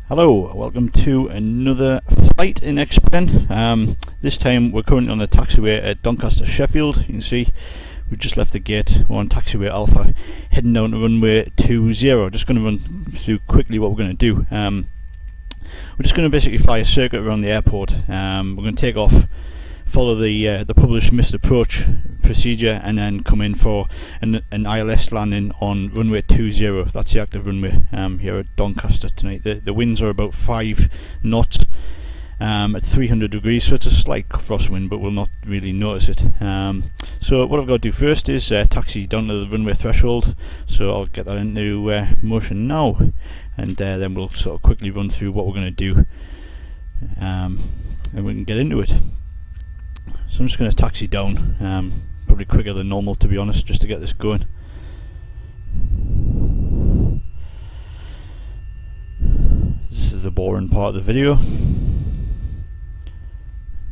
Hello, welcome to another flight in XPlane. This time we're currently on the taxiway at Doncaster Sheffield. You can see we've just left the gate. We're on taxiway Alpha, heading down to runway 20. Just going to run through quickly what we're going to do. We're just going to basically fly a circuit around the airport. We're going to take off, follow the published missed approach procedure, and then come in for an ILS landing on runway 20. That's the active runway here at Doncaster tonight. The winds are about 5 knots at 300 degrees, so it's a slight crosswind, but we'll not really notice it. So what I've got to do first is taxi down to the runway threshold, so I'll get that into motion now, and then we'll sort of quickly run through what we're going to do, and we can get into it. So I'm just going to taxi down, probably quicker than normal to be honest, just to get this going. This is the boring part of the video.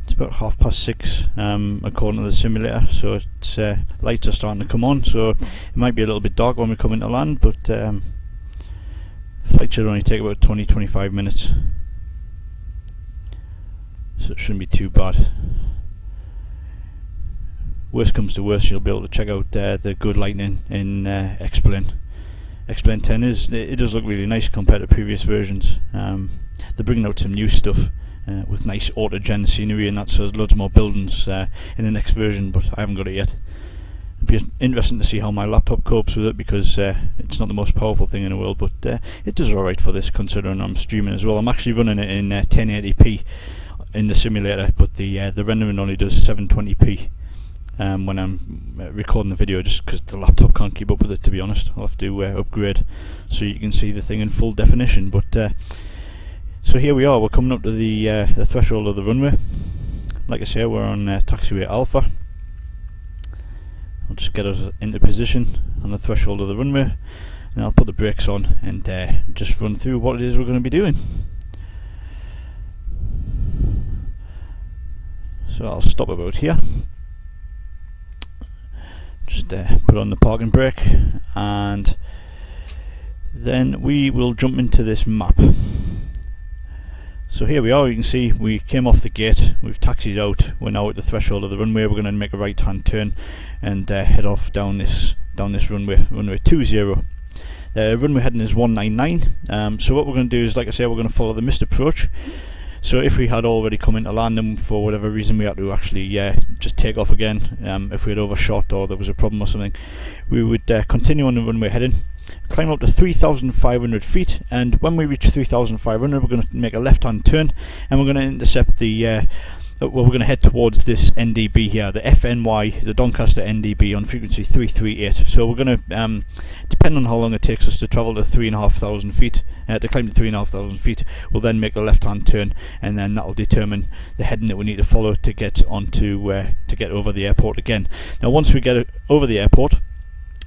It's about 6:30 according to the simulator, so it's lights are starting to come on, so it might be a little bit dark when we come into land, but flight should only take about 20-25 minutes, so it shouldn't be too bad. Worst comes to worst, you'll be able to check out the good lighting in XPlane. XPlane 10 it does look really nice compared to previous versions. They're bringing out some new stuff with nice autogen scenery and that, so there's loads more buildings in the next version, but I haven't got it yet. It'd be interesting to see how my laptop copes with it, because it's not the most powerful thing in the world, but it does alright for this, considering I'm streaming as well. I'm actually running it in 1080p in the simulator, but the rendering only does 720p. When I'm recording the video, just because the laptop can't keep up with it, to be honest. I'll have to upgrade so you can see the thing in full definition. But so here we are, we're coming up to the threshold of the runway. Like I say, we're on taxiway Alpha. I'll just get us into position on the threshold of the runway, and I'll put the brakes on and just run through what it is we're going to be doing. So I'll stop about here. Just put on the parking brake, and then we will jump into this map. So here we are, you can see we came off the gate, we've taxied out, we're now at the threshold of the runway. We're going to make a right hand turn and head off down this runway 20. The runway heading is 199. So what we're going to do is, like I say, we're going to follow the missed approach. So if we had already come into landing, for whatever reason we had to actually just take off again, if we had overshot or there was a problem or something, we would continue on the runway heading, climb up to 3,500 feet, and when we reach 3,500 we're going to make a left hand turn, and we're going to intercept the well, we're going to head towards this NDB here, the FNY, the Doncaster NDB on frequency 338. So we're going to, depending on how long it takes us to travel to 3,500 feet, to climb to 3,500 feet, we'll then make a left-hand turn, and then that'll determine the heading that we need to follow to get onto, to get over the airport again. Now, once we get over the airport,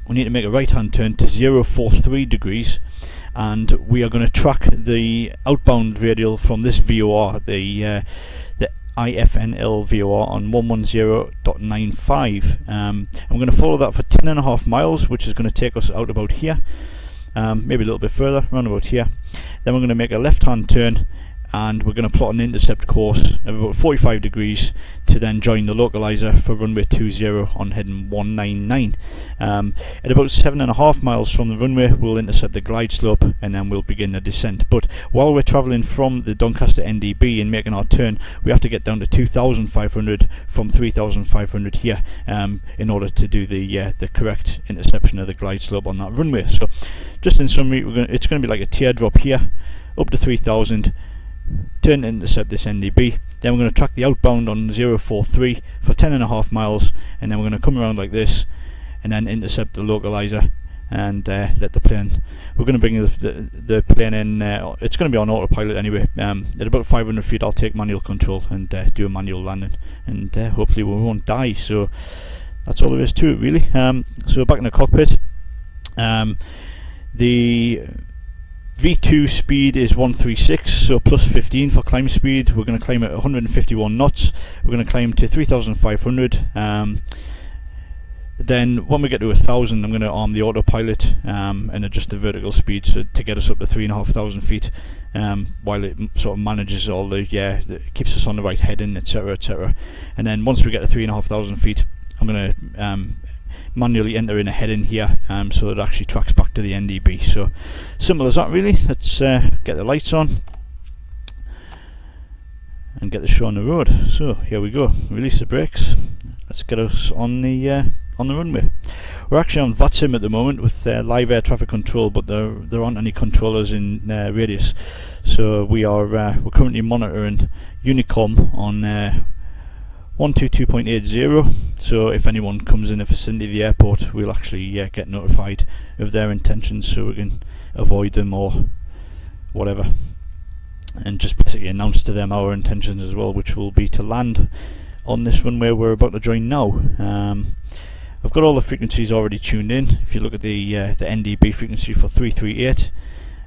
we need to make a right-hand turn to 043 degrees, and we are going to track the outbound radial from this VOR, the IFNL VOR on 110.95, and we're going to follow that for 10.5 miles, which is going to take us out about here, maybe a little bit further, around about here. Then we're going to make a left hand turn, and we're going to plot an intercept course of about 45 degrees to then join the localizer for runway 20 on heading 199. At about 7.5 miles from the runway, we'll intercept the glide slope, and then we'll begin the descent. But while we're travelling from the Doncaster NDB and making our turn, we have to get down to 2,500 from 3,500 here, in order to do the correct interception of the glide slope on that runway. So just in summary, it's going to be like a teardrop here, up to 3,000, turn to intercept this NDB, then we're going to track the outbound on 043 for 10.5 miles, and then we're going to come around like this and then intercept the localizer and let the plane, we're going to bring the plane in, it's going to be on autopilot anyway. At about 500 feet I'll take manual control and do a manual landing, and hopefully we won't die. So that's all there is to it really. So back in the cockpit, the V2 speed is 136, so plus 15 for climb speed. We're going to climb at 151 knots. We're going to climb to 3,500. Then when we get to 1,000, I'm going to arm the autopilot and adjust the vertical speed to get us up to 3,500 feet, while it sort of manages all the, it keeps us on the right heading, etc, etc. And then once we get to 3,500 feet, I'm going to manually enter in a heading here, so that it actually tracks back to the NDB. So simple as that, really. Let's get the lights on and get the show on the road. So here we go. Release the brakes. Let's get us on the runway. We're actually on VATSIM at the moment with live air traffic control, but there aren't any controllers in radius. So we're currently monitoring Unicom on 122.80. So if anyone comes in the vicinity of the airport, we'll actually get notified of their intentions, so we can avoid them or whatever, and just basically announce to them our intentions as well, which will be to land on this runway we're about to join now. I've got all the frequencies already tuned in. If you look at the NDB frequency for 338,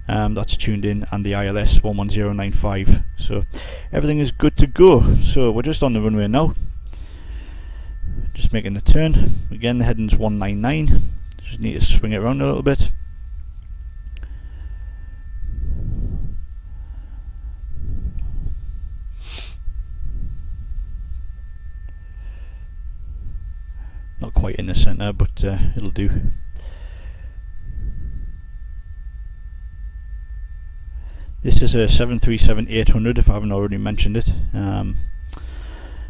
that's tuned in, and the ILS 11095. So everything is good to go. So we're just on the runway now, just making the turn. Again, the heading's 199. Just need to swing it around a little bit. Not quite in the centre, but it'll do. This is a 737-800, if I haven't already mentioned it.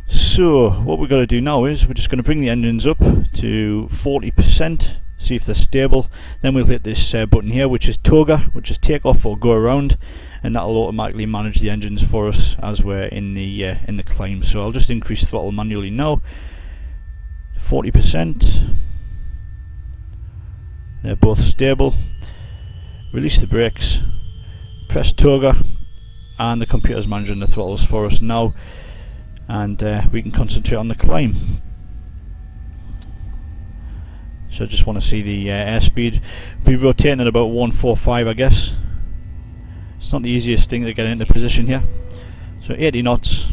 So what we've got to do now is we're just going to bring the engines up to 40%, see if they're stable. Then we'll hit this button here, which is TOGA, which is take off or go around, and that'll automatically manage the engines for us as we're in the climb. So I'll just increase throttle manually now. 40%. They're both stable. Release the brakes. Press TOGA, and the computer's managing the throttles for us now, and we can concentrate on the climb. So I just want to see the airspeed. We'll be rotating at about 145, I guess. It's not the easiest thing to get into position here. So 80 knots.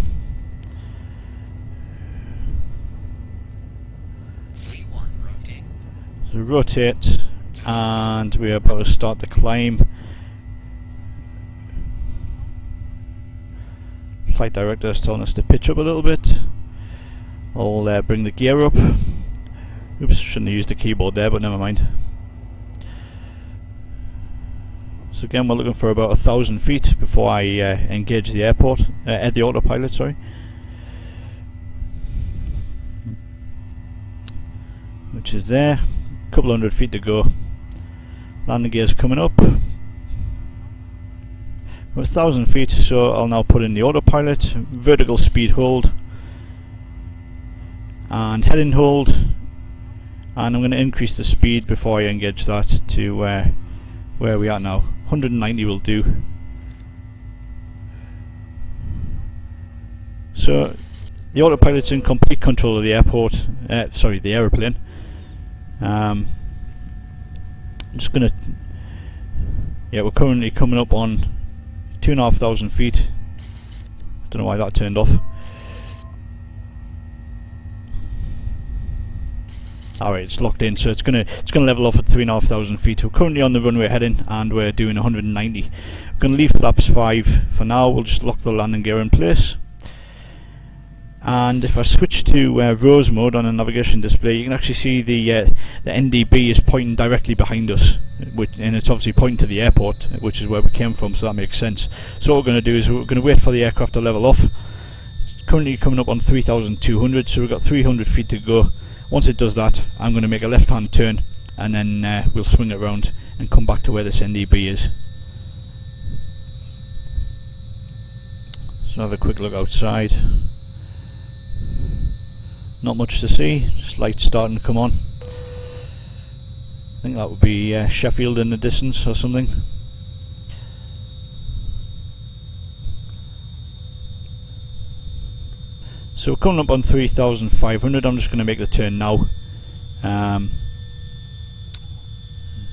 So rotate, and we're about to start the climb. Flight director is telling us to pitch up a little bit. I'll bring the gear up. Oops, shouldn't have used the keyboard there, but never mind. So again, we're looking for about 1,000 feet before I engage the airport, the autopilot, sorry. Which is there. A couple hundred feet to go. Landing gear's coming up. We're 1,000 feet, so I'll now put in the autopilot, vertical speed hold, and heading hold, and I'm going to increase the speed before I engage that to where we are now. 190 will do. So the autopilot's in complete control of the airport, the aeroplane. I'm just going to, we're currently coming up on 2,500 feet. Don't know why that turned off. Alright, it's locked in, so it's gonna level off at 3,500 feet. We're currently on the runway heading, and we're doing 190. We're gonna leave flaps 5 for now. We'll just lock the landing gear in place. And if I switch to rose mode on a navigation display, you can actually see the NDB is pointing directly behind us, and it's obviously pointing to the airport, which is where we came from, so that makes sense. So what we're going to do is we're going to wait for the aircraft to level off. It's currently coming up on 3,200, so we've got 300 feet to go. Once it does that, I'm going to make a left-hand turn, and then we'll swing it around and come back to where this NDB is. So have a quick look outside. Not much to see, just lights starting to come on. I think that would be Sheffield in the distance or something. So we're coming up on 3,500. I'm just going to make the turn now.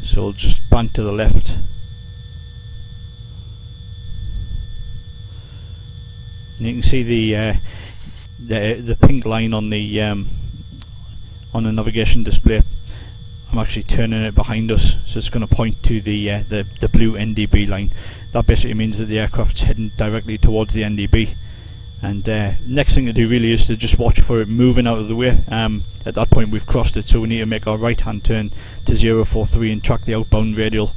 So we'll just bank to the left. And you can see the pink line on the on the navigation display, I'm actually turning it behind us, so it's going to point to the blue NDB line. That basically means that the aircraft's heading directly towards the NDB. And next thing to do really is to just watch for it moving out of the way. At that point we've crossed it, so we need to make our right hand turn to 043 and track the outbound radial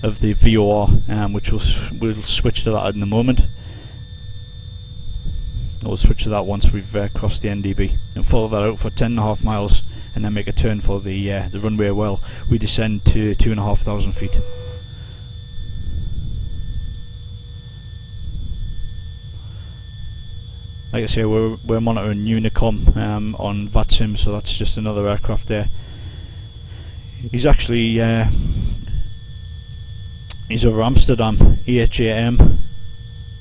of the VOR, which we'll switch to that in a moment. We'll switch to that once we've crossed the NDB, and follow that out for 10.5 miles, and then make a turn for the runway well. We descend to 2,500 feet. Like I say, we're monitoring Unicom on VATSIM, so that's just another aircraft there. He's actually he's over Amsterdam, EGCN,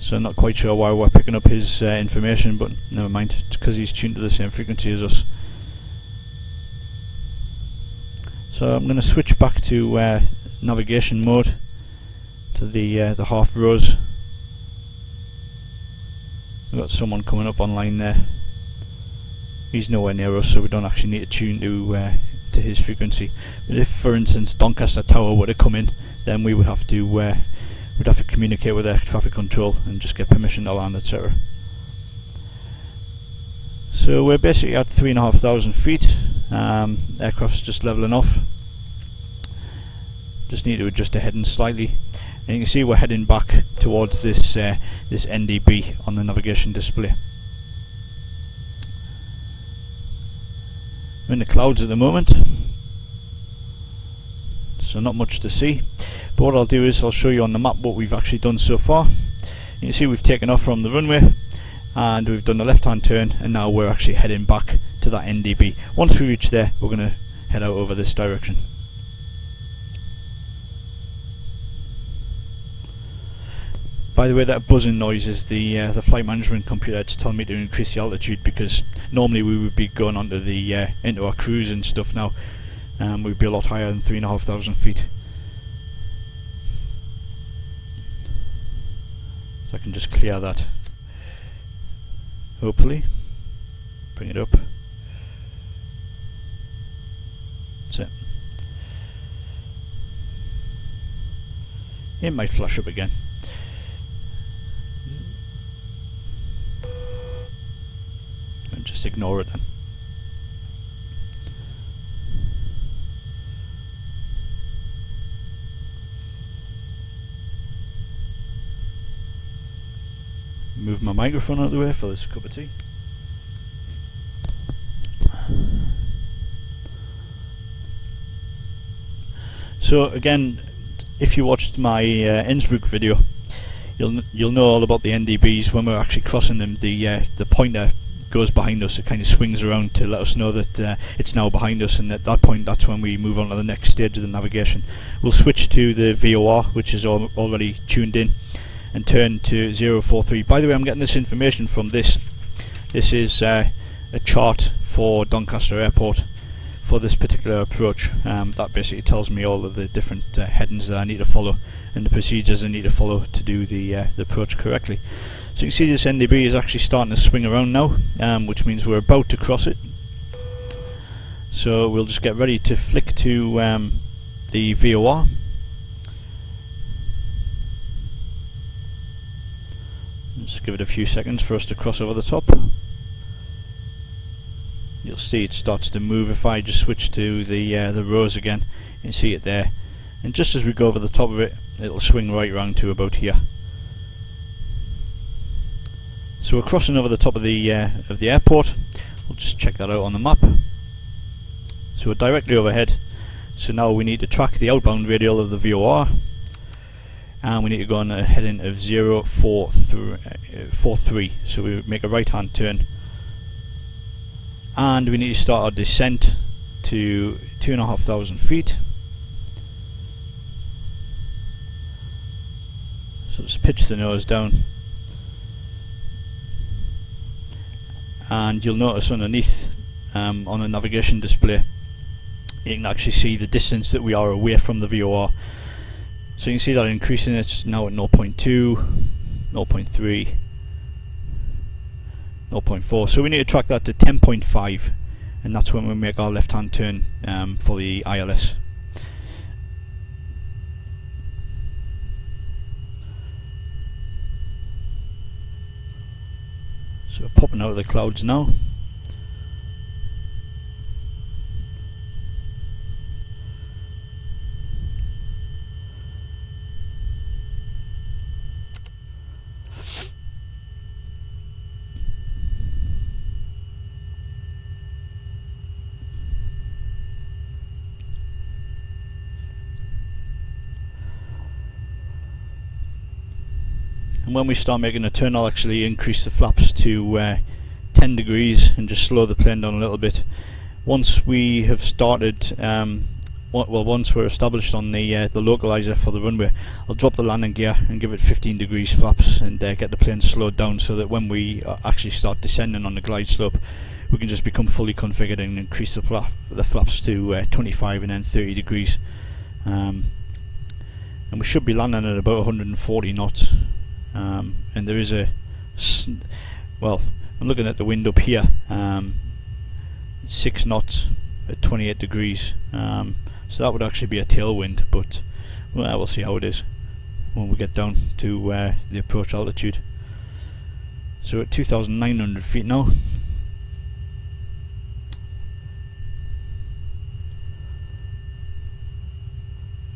so I'm not quite sure why we're picking up his information, but never mind, it's because he's tuned to the same frequency as us. So I'm going to switch back to navigation mode, to the half rose. We've got someone coming up online there. He's nowhere near us, so we don't actually need to tune to his frequency. But if, for instance, Doncaster Tower were to come in, then we would have to we'd have to communicate with air traffic control and just get permission to land, etc. So we're basically at 3,500 feet. Aircraft's just levelling off. Just need to adjust the heading slightly. And you can see we're heading back towards this this NDB on the navigation display. We're in the clouds at the moment, so not much to see. But what I'll do is I'll show you on the map what we've actually done so far. You can see we've taken off from the runway, and we've done the left hand turn, and now we're actually heading back to that NDB. Once we reach there, we're going to head out over this direction. By the way, that buzzing noise is the flight management computer. It's telling me to increase the altitude, because normally we would be going onto the into our cruise and stuff now. We'd be a lot higher than 3,500 feet. So I can just clear that. Hopefully, bring it up. That's it. It might flash up again. Just ignore it then. Move my microphone out of the way for this cup of tea. So again, if you watched my Innsbruck video, you'll know all about the NDBs. When we're actually crossing them, the pointer goes behind us. It kind of swings around to let us know that it's now behind us, and at that point that's when we move on to the next stage of the navigation. We'll switch to the VOR, which is already tuned in, and turn to 043. By the way, I'm getting this information from this. This is a chart for Doncaster Airport for this particular approach. That basically tells me all of the different headings that I need to follow and the procedures I need to follow to do the approach correctly. So you can see this NDB is actually starting to swing around now, which means we're about to cross it. So we'll just get ready to flick to the VOR. Just give it a few seconds for us to cross over the top. You'll see it starts to move. If I just switch to the rose again, you can see it there. And just as we go over the top of it, it'll swing right round to about here. So we're crossing over the top of the airport. We'll just check that out on the map. So we're directly overhead. So now we need to track the outbound radial of the VOR, and we need to go on a heading of 043. So we make a right hand turn, and we need to start our descent to 2,500 feet. So just pitch the nose down, and you'll notice underneath on the navigation display you can actually see the distance that we are away from the VOR. So you can see that increasing. It's now at 0.2, 0.3, 0.4. So we need to track that to 10.5, and that's when we make our left hand turn for the ILS. So we're popping out of the clouds now. And when we start making a turn, I'll actually increase the flaps to 10 degrees and just slow the plane down a little bit. Once we have started, once we're established on the localizer for the runway, I'll drop the landing gear and give it 15 degrees flaps and get the plane slowed down, so that when we actually start descending on the glide slope, we can just become fully configured and increase the flaps to 25 and then 30 degrees. And we should be landing at about 140 knots. And there is well, I'm looking at the wind up here, 6 knots at 28 degrees, so that would actually be a tailwind, but well, we'll see how it is when we get down to the approach altitude. So at 2,900 feet now.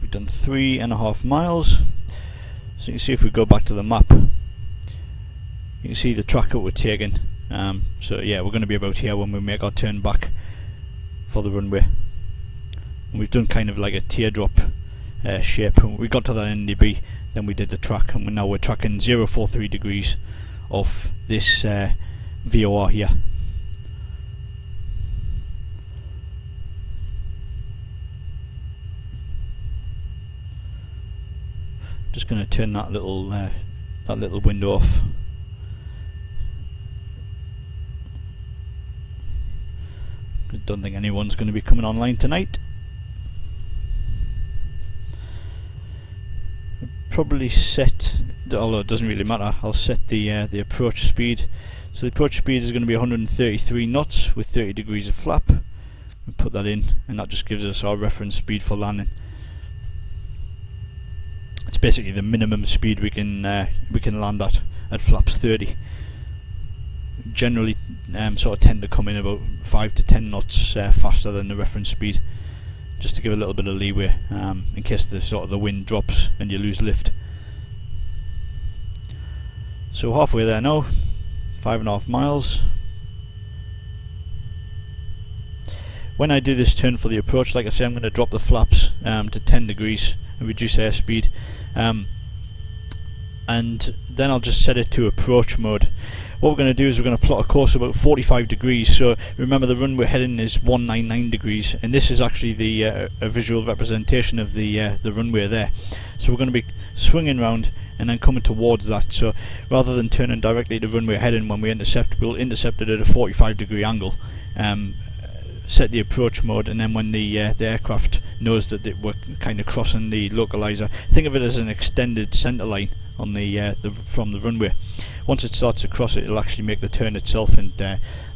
We've done 3.5 miles. So you can see, if we go back to the map, you can see the track that we're taking. So yeah, we're going to be about here when we make our turn back for the runway. And we've done kind of like a teardrop shape. When we got to that NDB, then we did the track, and now we're tracking 043 degrees off this VOR here. Just going to turn that little window off. I don't think anyone's going to be coming online tonight. Probably set, although it doesn't really matter, I'll set the approach speed. So the approach speed is going to be 133 knots with 30 degrees of flap. We put that in, and that just gives us our reference speed for landing. It's basically the minimum speed we can land at flaps 30. Generally, sort of tend to come in about 5 to 10 knots faster than the reference speed, just to give a little bit of leeway in case the wind drops and you lose lift. So halfway there now, 5.5 miles. When I do this turn for the approach, like I say, I'm going to drop the flaps to 10 degrees and reduce airspeed, and then I'll just set it to approach mode. What we're going to do is we're going to plot a course about 45 degrees. So remember, the runway heading is 199 degrees, and this is actually the a visual representation of the runway there. So we're going to be swinging round and then coming towards that. So rather than turning directly to runway heading when we intercept, we'll intercept it at a 45 degree angle. Set the approach mode, and then when the aircraft knows that we're kind of crossing the localizer, think of it as an extended centre line on from the runway. Once it starts to cross it, it'll actually make the turn itself and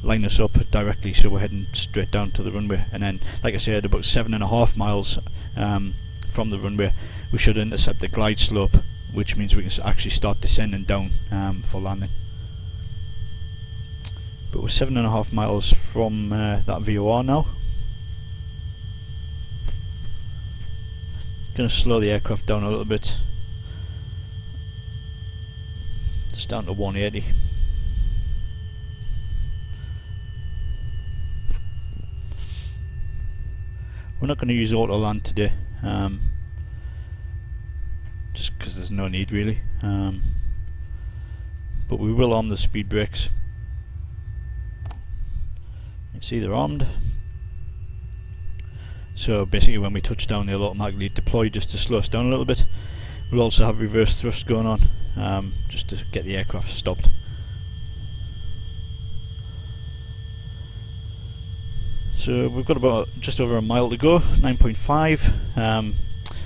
line us up directly, so we're heading straight down to the runway. And then, like I said, about 7.5 miles from the runway, we should intercept the glide slope, which means we can actually start descending down for landing. But we're 7.5 miles from that VOR now. Going to slow the aircraft down a little bit, just down to 180. We're not going to use auto land today, just because there's no need really, but we will arm the speed brakes. See, they're armed, so basically when we touch down they'll automatically deploy just to slow us down a little bit. We'll also have reverse thrust going on, just to get the aircraft stopped. So we've got about just over a mile to go, 9.5.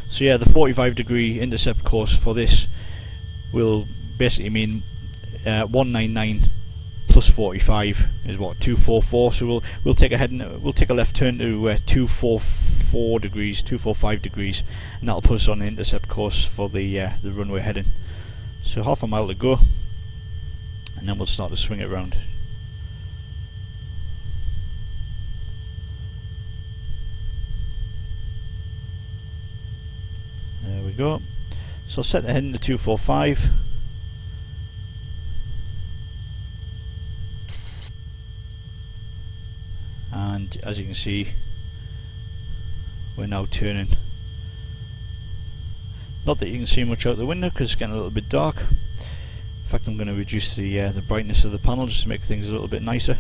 So yeah, the 45 degree intercept course for this will basically mean 199 plus 45 is what, 244. So we'll take a left turn to 244 degrees, 245 degrees, and that'll put us on the intercept course for the runway heading. So half a mile to go, and then we'll start to swing it around. There we go. So I'll set the heading to 245. And as you can see, we're now turning. Not that you can see much out the window because it's getting a little bit dark. In fact, I'm going to reduce the brightness of the panel just to make things a little bit nicer.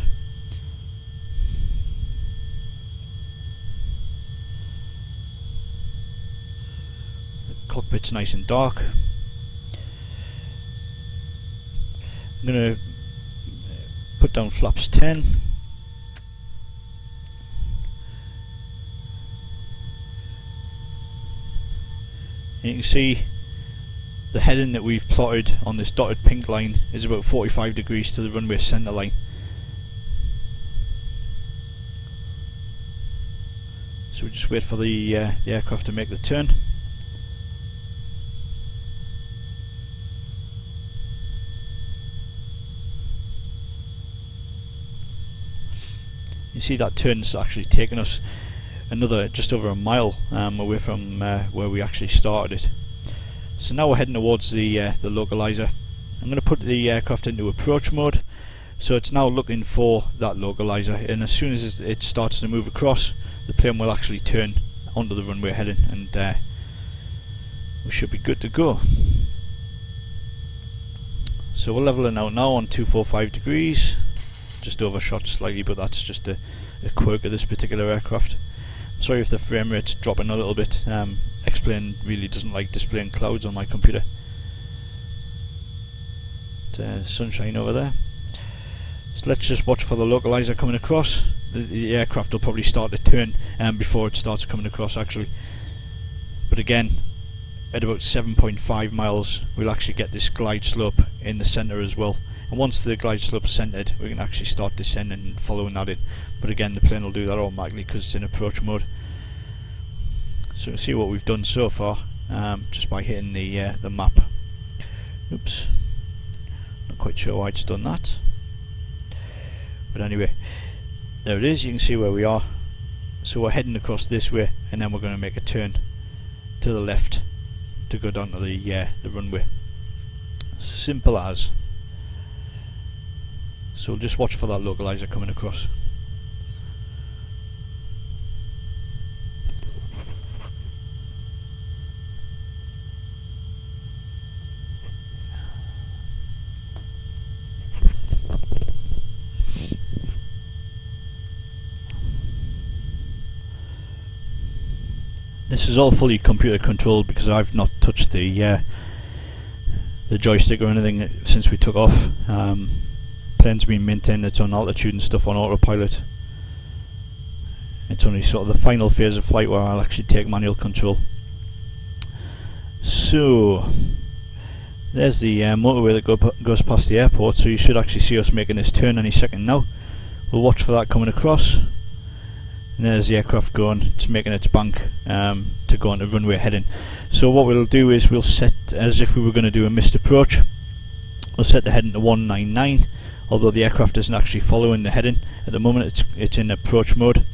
The cockpit's nice and dark. I'm going to put down flaps 10. And you can see the heading that we've plotted on this dotted pink line is about 45 degrees to the runway centre line. So we just wait for the aircraft to make the turn. You see that turn's actually taken us another just over a mile away from where we actually started it. So now we're heading towards the localizer. I'm going to put the aircraft into approach mode, so it's now looking for that localizer, and as soon as it starts to move across, the plane will actually turn onto the runway heading, and we should be good to go. So we're leveling out now on 245 degrees, just overshot slightly, but that's just a quirk of this particular aircraft. Sorry if the frame rate's dropping a little bit. XPlane really doesn't like displaying clouds on my computer. Sunshine over there. So let's just watch for the localizer coming across. The aircraft will probably start to turn before it starts coming across actually. But again, at about 7.5 miles we'll actually get this glide slope in the centre as well. And once the glide slope's centred, we can actually start descending and following that in. But again, the plane will do that automatically because it's in approach mode. So we'll see what we've done so far, just by hitting the map. Oops, not quite sure why it's done that. But anyway, there it is. You can see where we are. So we're heading across this way, and then we're going to make a turn to the left to go down to the runway. Simple as. So we'll just watch for that localizer coming across. This is all fully computer controlled because I've not touched the joystick or anything since we took off. Plane's been maintained its own altitude and stuff on autopilot. It's only sort of the final phase of flight where I'll actually take manual control. So there's the motorway that goes past the airport, so you should actually see us making this turn any second now. We'll watch for that coming across. And there's the aircraft going, it's making its bank to go on the runway heading. So what we'll do is we'll set, as if we were going to do a missed approach, we'll set the heading to 199, although the aircraft isn't actually following the heading at the moment. It's in approach mode.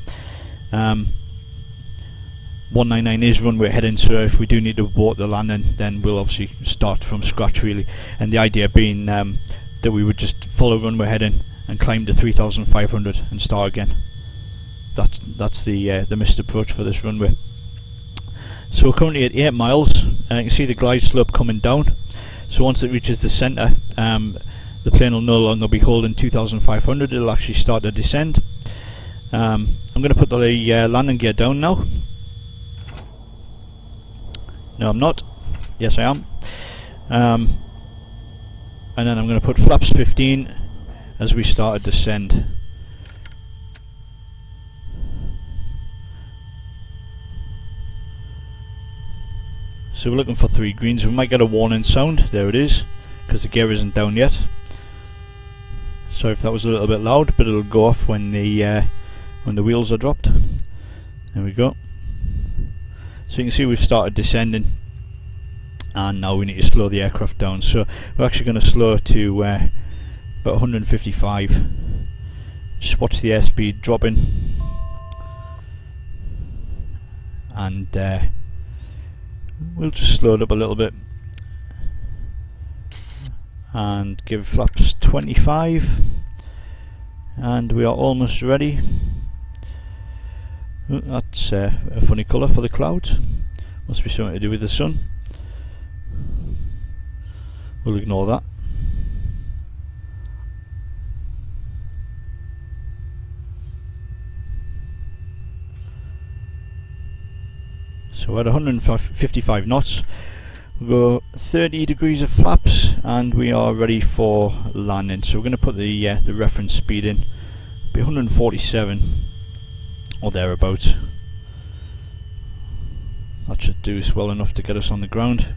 199 is runway heading, so if we do need to abort the landing, then we'll obviously start from scratch really. And the idea being that we would just follow runway heading and climb to 3,500 and start again. That's the missed approach for this runway. So we're currently at 8 miles. You can see the glide slope coming down. So once it reaches the centre, the plane will no longer be holding 2,500. It'll actually start to descend. I'm going to put the landing gear down now. No, I'm not. Yes, I am. And then I'm going to put flaps 15 as we start to descend. So we're looking for 3 greens. We might get a warning sound. There it is, because the gear isn't down yet. So Sorry if that was a little bit loud, but it'll go off when the wheels are dropped. There we go. So you can see we've started descending, and now we need to slow the aircraft down. So we're actually going to slow to about 155. Just watch the airspeed dropping, and we'll just slow it up a little bit and give flaps 25, and we are almost ready. That's a funny colour for the clouds, must be something to do with the sun. We'll ignore that. So at 155 knots, we'll go 30 degrees of flaps, and we are ready for landing. So we're going to put the reference speed in, be 147 or thereabouts. That should do us well enough to get us on the ground.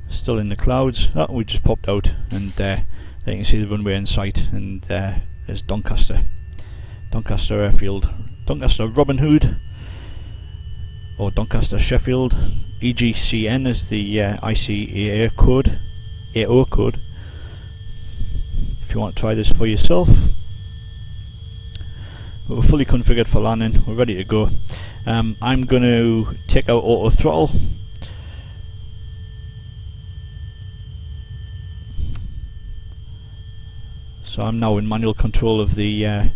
Still in the clouds. Oh, we just popped out, and there you can see the runway in sight, and there's Doncaster Airfield, Doncaster Robin Hood, or Doncaster Sheffield. EGCN is the ICAO code, AO code, if you want to try this for yourself. We're fully configured for landing, we're ready to go. I'm going to take out auto throttle. So I'm now in manual control of the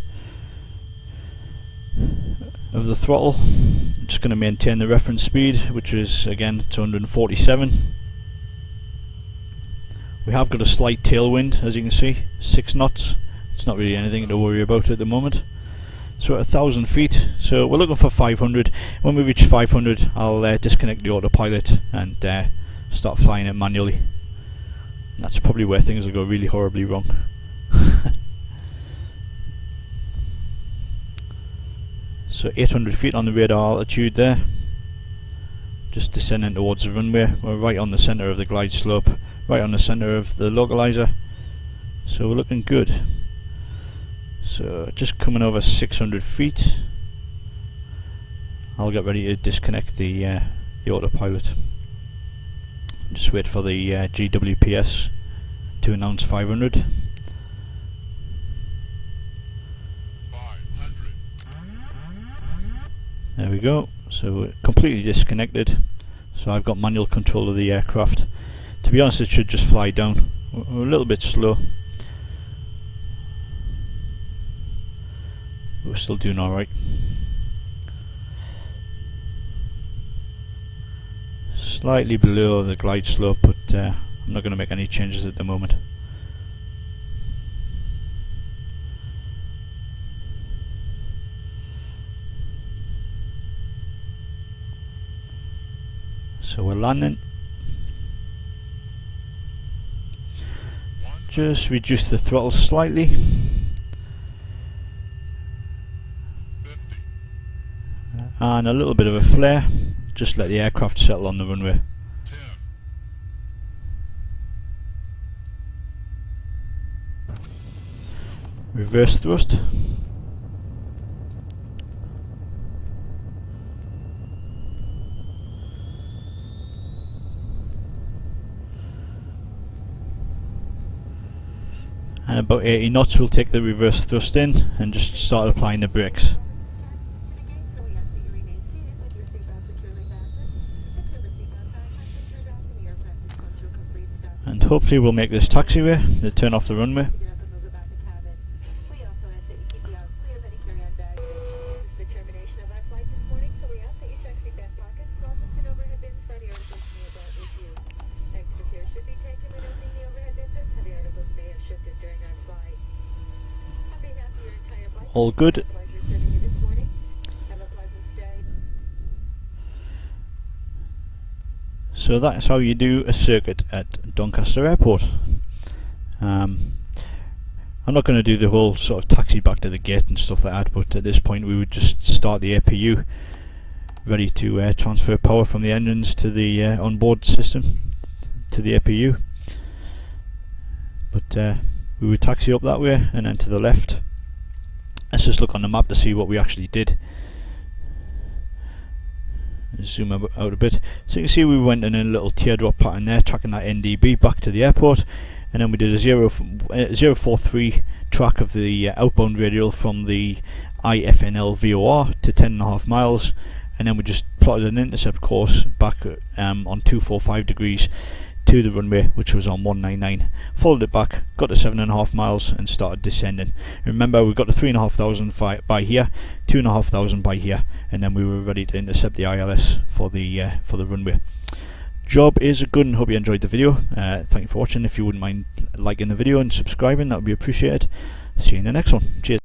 throttle. I'm just going to maintain the reference speed, which is again 247. We have got a slight tailwind, as you can see, 6 knots. It's not really anything to worry about at the moment. So at 1,000 feet, so we're looking for 500. When we reach 500, I'll disconnect the autopilot and start flying it manually. And that's probably where things will go really horribly wrong. So 800 feet on the radar altitude there, just descending towards the runway. We're right on the centre of the glide slope, right on the centre of the localizer, so we're looking good. So just coming over 600 feet, I'll get ready to disconnect the autopilot. Just wait for the GWPS to announce 500. There we go, so we're completely disconnected. So I've got manual control of the aircraft. To be honest, it should just fly down. We're a little bit slow, but we're still doing alright. Slightly below the glide slope, but I'm not going to make any changes at the moment. So we're landing. Just reduce the throttle slightly. 50. And a little bit of a flare. Just let the aircraft settle on the runway. 10. Reverse thrust. And about 80 knots we'll take the reverse thrust in and just start applying the brakes. And hopefully we'll make this taxiway to turn off the runway. All good. So that's how you do a circuit at Doncaster Airport. I'm not going to do the whole sort of taxi back to the gate and stuff like that, but at this point we would just start the APU ready to transfer power from the engines to the onboard system, to the APU. but we would taxi up that way and then to the left. Let's just look on the map to see what we actually did. Zoom out a bit. So you can see we went in a little teardrop pattern there, tracking that NDB back to the airport, and then we did a 043 track of the outbound radial from the IFNL VOR to 10.5 miles, and then we just plotted an intercept course back on 245 degrees to the runway, which was on 199. Followed it back, got to 7.5 miles and started descending. Remember, we got to 3,500 by here, 2,500 by here, and then we were ready to intercept the ILS for the runway. Job is good, and hope you enjoyed the video. Thank you for watching. If you wouldn't mind liking the video and subscribing, that would be appreciated. See you in the next one. Cheers.